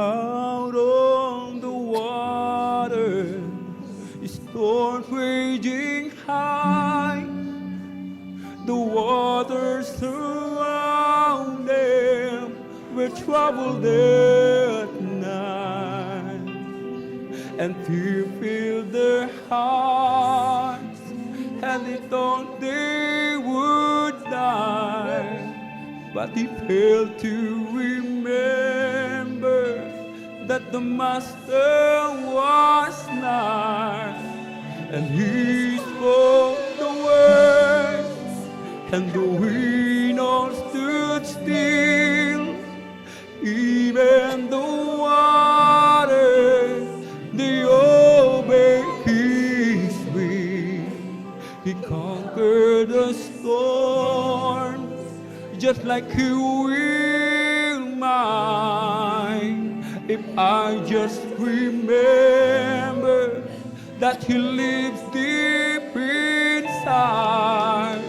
out on the water, storm raging high, the waters surround them were troubled at night, and fear filled their hearts, and they thought they would die. But he failed to remember that the Master was nigh, and he spoke the words, and the wind all stood still. Even the waters, they obeyed his will. He conquered the storm, just like he will mine. If I just remember that he lives deep inside,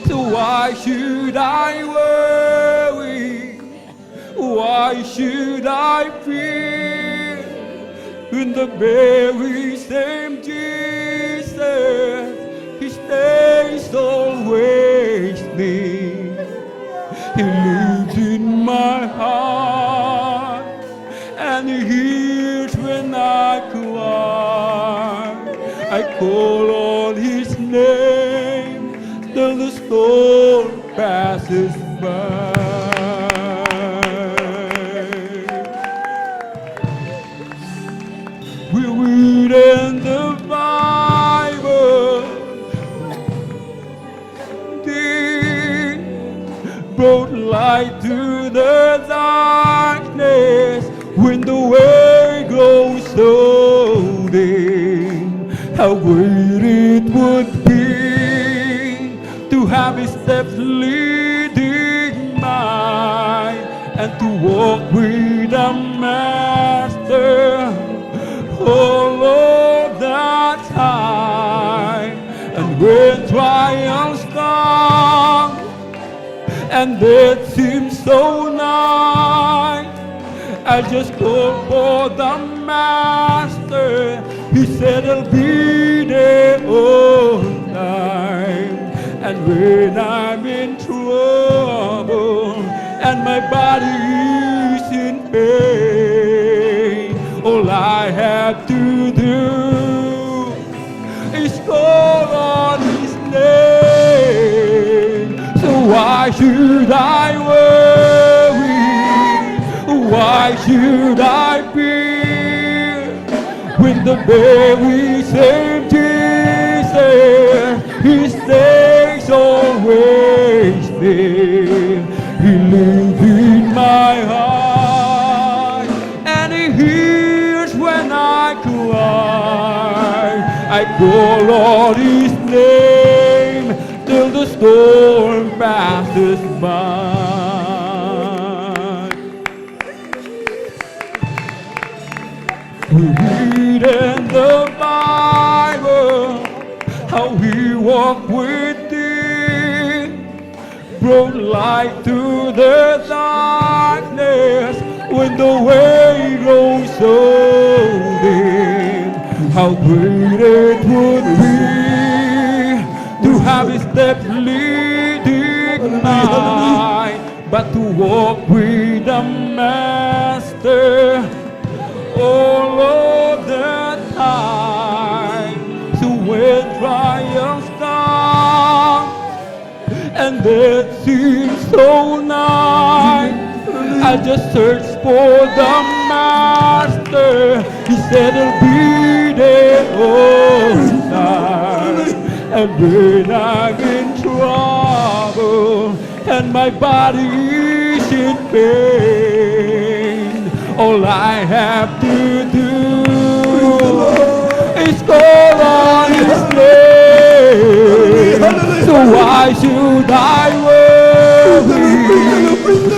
so why should I worry? Why should I fear? In the very same Jesus, he stays always near. He lives in my heart, and he hears when I cry. I call on his name till the storm passes by. We read in the Bible, brought light to the darkness when the way grows so dim. How great it would be to have his steps leading mine, and to walk with the Master all of the time. And when trials come and death seems so nigh, I just call for the Master. He said I'll be there on time. And when I'm in trouble and my body is in pain, all I have to do is call on his name. So why should I worry? Why should I fear? When the very same Jesus, he stays always there. He lives in my heart, and he hears when I cry. I call on his name till the storm passes by. We read in the Bible how he walked with thee, brought light to the darkness when the way grows so dim. How great it would be to have his steps leading mine, but to walk with the Master all of the time. So when trials come and death seems so nigh, I just search for the Master. He said I'll be there all night. And when I'm in trouble and my body is in pain, all I have to do is call on his name. So why should I worry?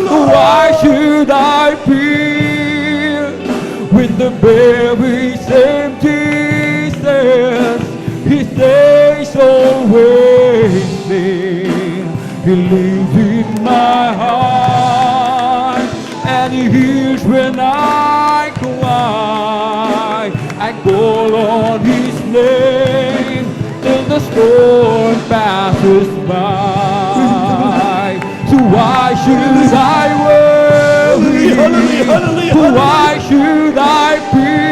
Why should I fear? When the very same Jesus, he stays always there. He lives in my heart, and he hears when I call on His name till the storm passes by. So why should I worry? Why should I fear?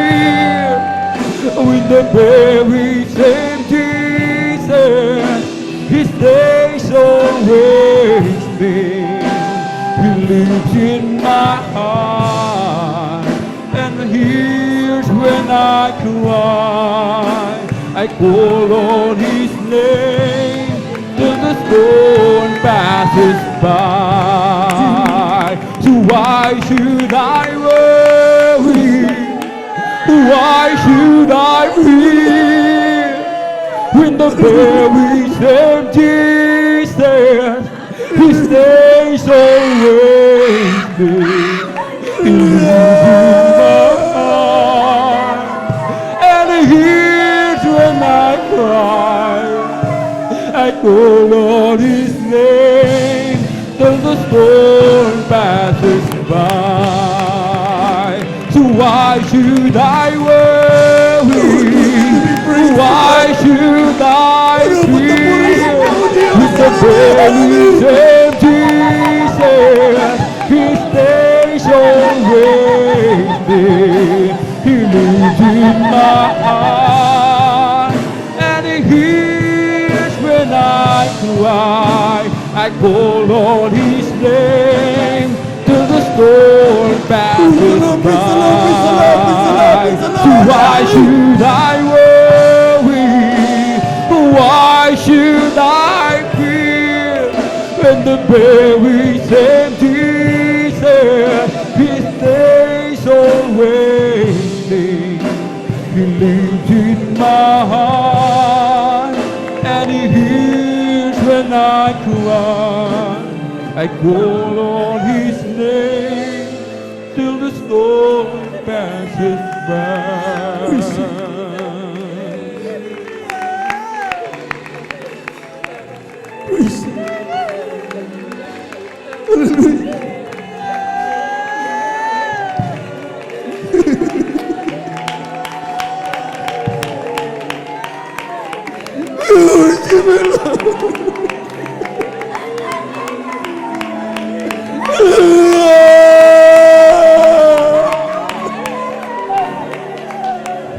With the very same Jesus, His days always been. He lives in my heart and hears when I cry. I call on His name till the storm passes by. So why should I worry? Why should I fear? When the very same Jesus, His days always been. He lives in my heart and He hears when I cry. I call on His name till the storm passes by. So why should I worry? Why should I fear? With the very same Jesus, His days always been. He lives in my heart and He hears when I cry. I call on His name till the storm passes by. So why should I worry? Why should I fear? When the very same Jesus, His days always been. He lives in my heart and He hears when I cry. I call on His name till the storm passes by.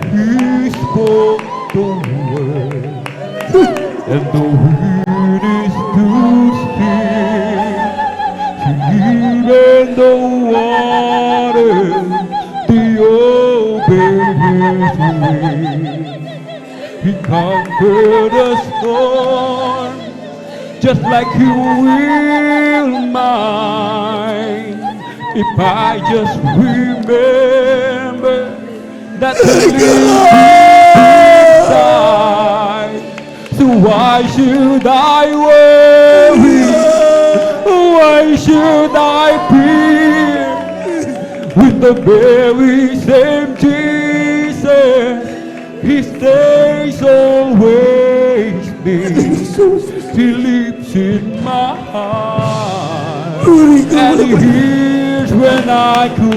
He spoke the word and the wind is too still. Even the water, they obey His will. He conquered the storm, just like He will mine. If I just remember that He lives inside. So why should I worry? Why should I fear? With the very same Jesus, His days always been. He lives in my heart and He hears when I cry.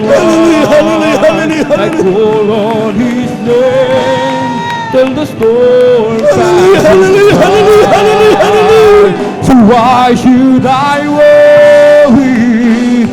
I call on His name till the storm passes by. So why should I worry?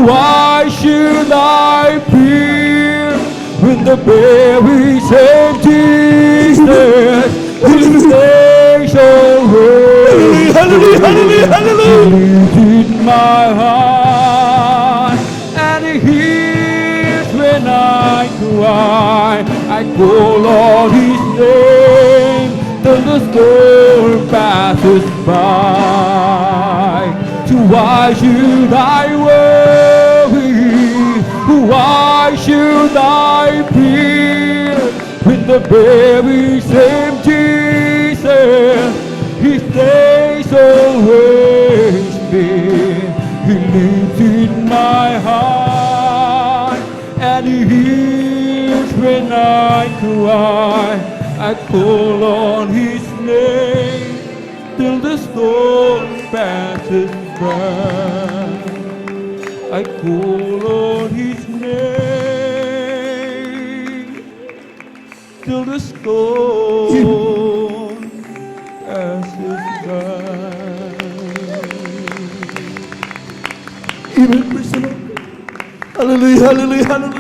Why should I fear? When the very same Jesus, His days always lives in my heart and He hears when I cry. I call on His name till the storm passes by. So why should I worry? Why should I fear? With the very same Jesus, His days always been. He lives in my heart and He hears when I cry. I call on His name till the storm passes by. I call on His name till the storm passes by. Amen. Praise the Lord. Hallelujah, hallelujah, hallelujah.